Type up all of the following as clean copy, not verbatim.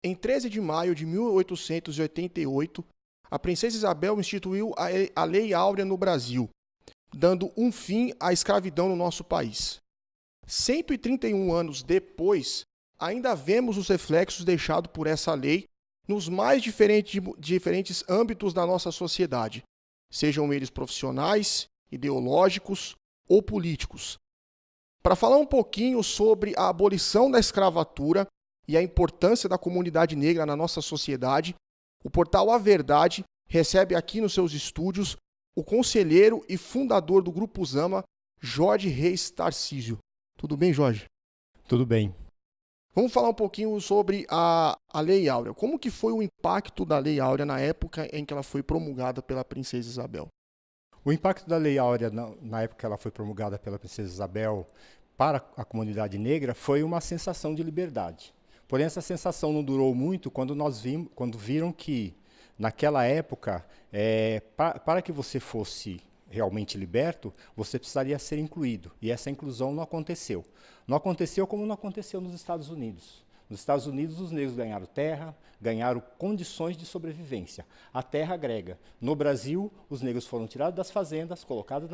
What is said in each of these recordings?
Em 13 de maio de 1888, a princesa Isabel instituiu a Lei Áurea no Brasil, dando um fim à escravidão no nosso país. 131 anos depois, ainda vemos os reflexos deixados por essa lei nos mais diferentes âmbitos da nossa sociedade, sejam eles profissionais, ideológicos ou políticos. Para falar um pouquinho sobre a abolição da escravatura e a importância da comunidade negra na nossa sociedade, o portal A Verdade recebe aqui nos seus estúdios o conselheiro e fundador do Grupo Zama, Jorge Reis Tarcísio. Tudo bem, Jorge? Tudo bem. Vamos falar um pouquinho sobre a Lei Áurea. Como que foi o impacto da Lei Áurea na época em que ela foi promulgada pela princesa Isabel? O impacto da Lei Áurea, na época que ela foi promulgada pela princesa Isabel para a comunidade negra, foi uma sensação de liberdade. Porém, essa sensação não durou muito quando viram que, naquela época, para que você fosse realmente liberto, você precisaria ser incluído. E essa inclusão não aconteceu. Não aconteceu como não aconteceu nos Estados Unidos. Nos Estados Unidos, os negros ganharam terra, ganharam condições de sobrevivência. A terra agrega. No Brasil, os negros foram tirados das fazendas, colocados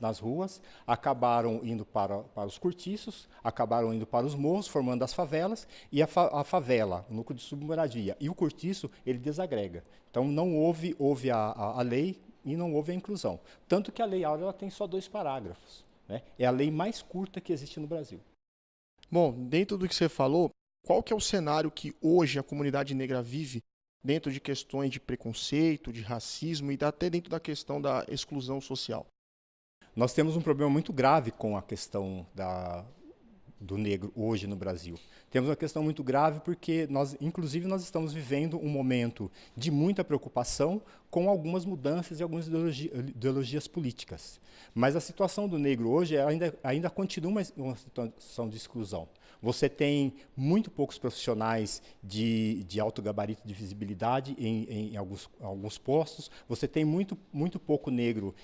nas ruas, acabaram indo para os cortiços, acabaram indo para os morros, formando as favelas, e a favela, o núcleo de submoradia, e o cortiço, ele desagrega. Então, não houve a lei e não houve a inclusão. Tanto que a Lei Áurea ela tem só 2 parágrafos. Né? É a lei mais curta que existe no Brasil. Bom, dentro do que você falou, qual que é o cenário que hoje a comunidade negra vive dentro de questões de preconceito, de racismo e até dentro da questão da exclusão social? Nós temos um problema muito grave com a questão do negro hoje no Brasil. Temos uma questão muito grave porque, inclusive, nós estamos vivendo um momento de muita preocupação com algumas mudanças e algumas ideologias políticas. Mas a situação do negro hoje ainda continua uma situação de exclusão. Você tem muito poucos profissionais de alto gabarito de visibilidade em alguns postos. Você tem muito pouco negro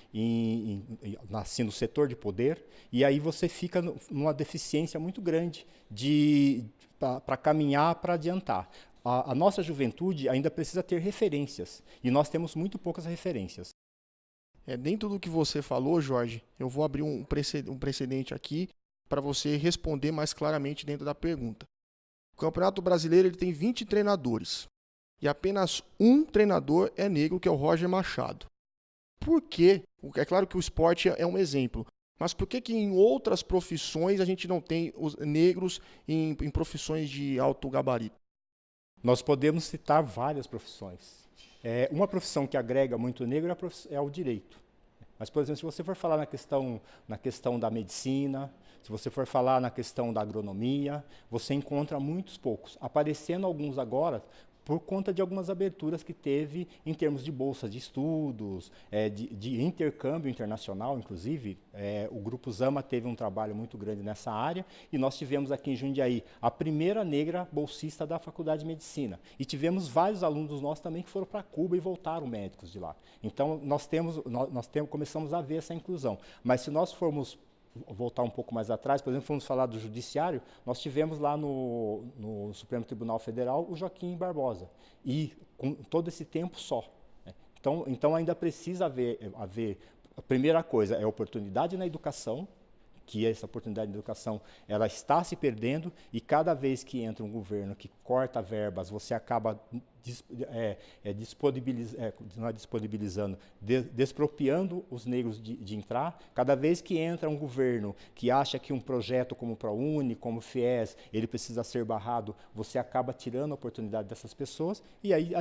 assim, no setor de poder. E aí você fica numa deficiência muito grande para caminhar, para adiantar. A nossa juventude ainda precisa ter referências. E nós temos muito poucas referências. Dentro do que você falou, Jorge, eu vou abrir um precedente aqui para você responder mais claramente dentro da pergunta. O Campeonato Brasileiro ele tem 20 treinadores e apenas um treinador é negro, que é o Roger Machado. Por quê? É claro que o esporte é um exemplo, mas por que em outras profissões a gente não tem os negros em profissões de alto gabarito? Nós podemos citar várias profissões. Uma profissão que agrega muito negro é o direito. Mas, por exemplo, se você for falar na questão da medicina, se você for falar na questão da agronomia, você encontra muitos poucos. Aparecendo alguns agora por conta de algumas aberturas que teve em termos de bolsa de estudos, de intercâmbio internacional, inclusive. O Grupo Zama teve um trabalho muito grande nessa área e nós tivemos aqui em Jundiaí a primeira negra bolsista da Faculdade de Medicina. E tivemos vários alunos nossos também que foram para Cuba e voltaram médicos de lá. Então, nós começamos a ver essa inclusão. Mas se nós formos voltar um pouco mais atrás, por exemplo, fomos falar do judiciário, nós tivemos lá no Supremo Tribunal Federal o Joaquim Barbosa, e com todo esse tempo só. Né? Então ainda precisa haver, a primeira coisa é a oportunidade na educação, que essa oportunidade de educação ela está se perdendo, e cada vez que entra um governo que corta verbas, você acaba despropriando os negros de entrar. Cada vez que entra um governo que acha que um projeto como o ProUni, como o FIES, ele precisa ser barrado, você acaba tirando a oportunidade dessas pessoas, e aí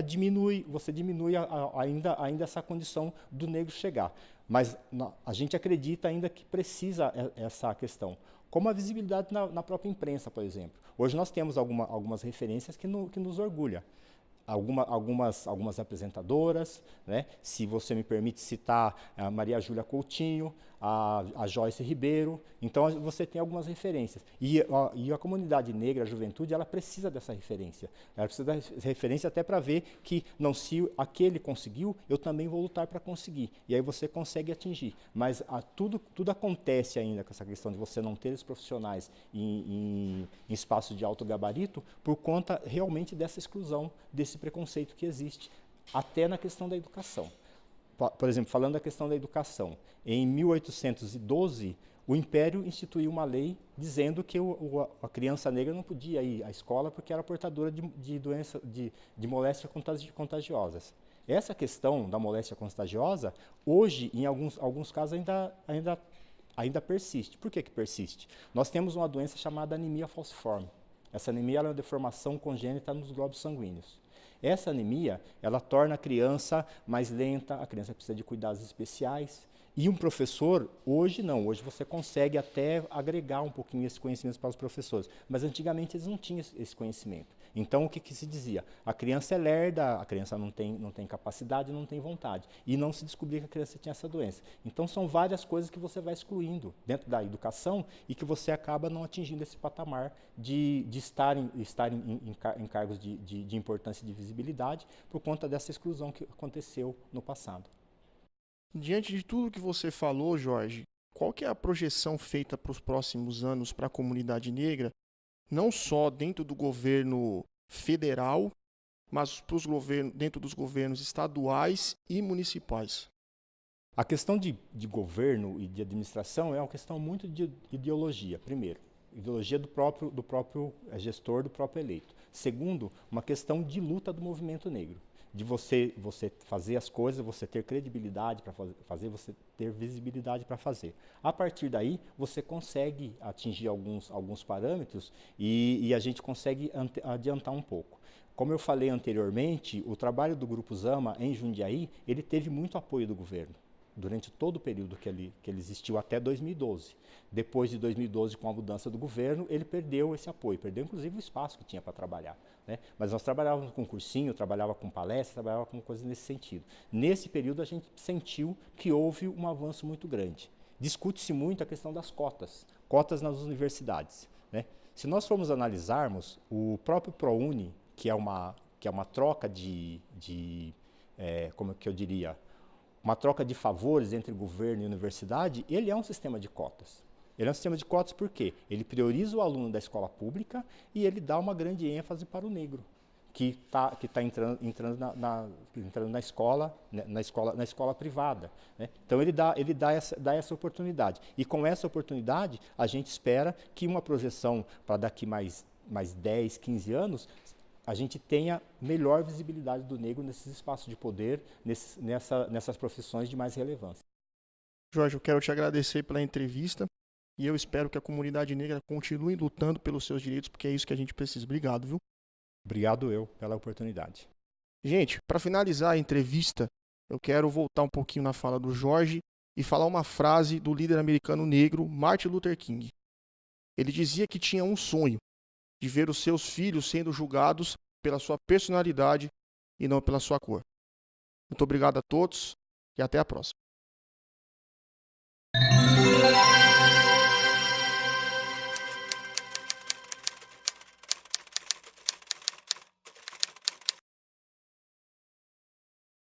você diminui ainda essa condição do negro chegar. Mas a gente acredita ainda que precisa essa questão. Como a visibilidade na própria imprensa, por exemplo. Hoje nós temos algumas referências que nos orgulham. algumas apresentadoras, né? Se você me permite citar a Maria Júlia Coutinho, a Joyce Ribeiro. Então, você tem algumas referências. E a comunidade negra, a juventude, ela precisa dessa referência. Ela precisa dessa referência até para ver que, não, se aquele conseguiu, eu também vou lutar para conseguir. E aí você consegue atingir. Mas tudo acontece ainda com essa questão de você não ter os profissionais em espaço de alto gabarito por conta realmente dessa exclusão, desse preconceito que existe, até na questão da educação. Por exemplo, falando da questão da educação, em 1812, o Império instituiu uma lei dizendo que a criança negra não podia ir à escola porque era portadora de moléstias contagiosas. Essa questão da moléstia contagiosa, hoje, em alguns casos, ainda persiste. Por que persiste? Nós temos uma doença chamada anemia falciforme. Essa anemia é uma deformação congênita nos glóbulos sanguíneos. Essa anemia, ela torna a criança mais lenta, a criança precisa de cuidados especiais. E um professor, hoje não, hoje você consegue até agregar um pouquinho esse conhecimento para os professores. Mas antigamente eles não tinham esse conhecimento. Então o que se dizia? A criança é lerda, a criança não tem capacidade, não tem vontade. E não se descobria que a criança tinha essa doença. Então são várias coisas que você vai excluindo dentro da educação e que você acaba não atingindo esse patamar de estar em cargos de importância e de visibilidade por conta dessa exclusão que aconteceu no passado. Diante de tudo que você falou, Jorge, qual que é a projeção feita para os próximos anos para a comunidade negra, não só dentro do governo federal, mas dentro dos governos estaduais e municipais? A questão de governo e de administração é uma questão muito de ideologia, primeiro. Ideologia do próprio gestor, do próprio eleito. Segundo, uma questão de luta do movimento negro. De você fazer as coisas, você ter credibilidade para fazer, você ter visibilidade para fazer. A partir daí, você consegue atingir alguns parâmetros e a gente consegue adiantar um pouco. Como eu falei anteriormente, o trabalho do Grupo Zama em Jundiaí, ele teve muito apoio do governo, durante todo o período que ele existiu até 2012. Depois de 2012, com a mudança do governo, ele perdeu esse apoio, perdeu inclusive o espaço que tinha para trabalhar, né? Mas nós trabalhávamos com cursinho, trabalhava com palestra, trabalhava com coisas nesse sentido. Nesse período, a gente sentiu que houve um avanço muito grande. Discute-se muito a questão das cotas nas universidades, né? Se nós formos analisarmos, o próprio ProUni, que é uma troca como que eu diria, uma troca de favores entre governo e universidade, ele é um sistema de cotas. Ele é um sistema de cotas por quê? Ele prioriza o aluno da escola pública e ele dá uma grande ênfase para o negro, que tá entrando na escola privada, né? Então ele dá essa oportunidade. E com essa oportunidade, a gente espera que uma projeção para daqui mais 10, 15 anos, a gente tenha melhor visibilidade do negro nesses espaços de poder, nessas profissões de mais relevância. Jorge, eu quero te agradecer pela entrevista e eu espero que a comunidade negra continue lutando pelos seus direitos, porque é isso que a gente precisa. Obrigado, viu? Obrigado eu pela oportunidade. Gente, para finalizar a entrevista, eu quero voltar um pouquinho na fala do Jorge e falar uma frase do líder americano negro Martin Luther King. Ele dizia que tinha um sonho, de ver os seus filhos sendo julgados pela sua personalidade e não pela sua cor. Muito obrigado a todos e até a próxima.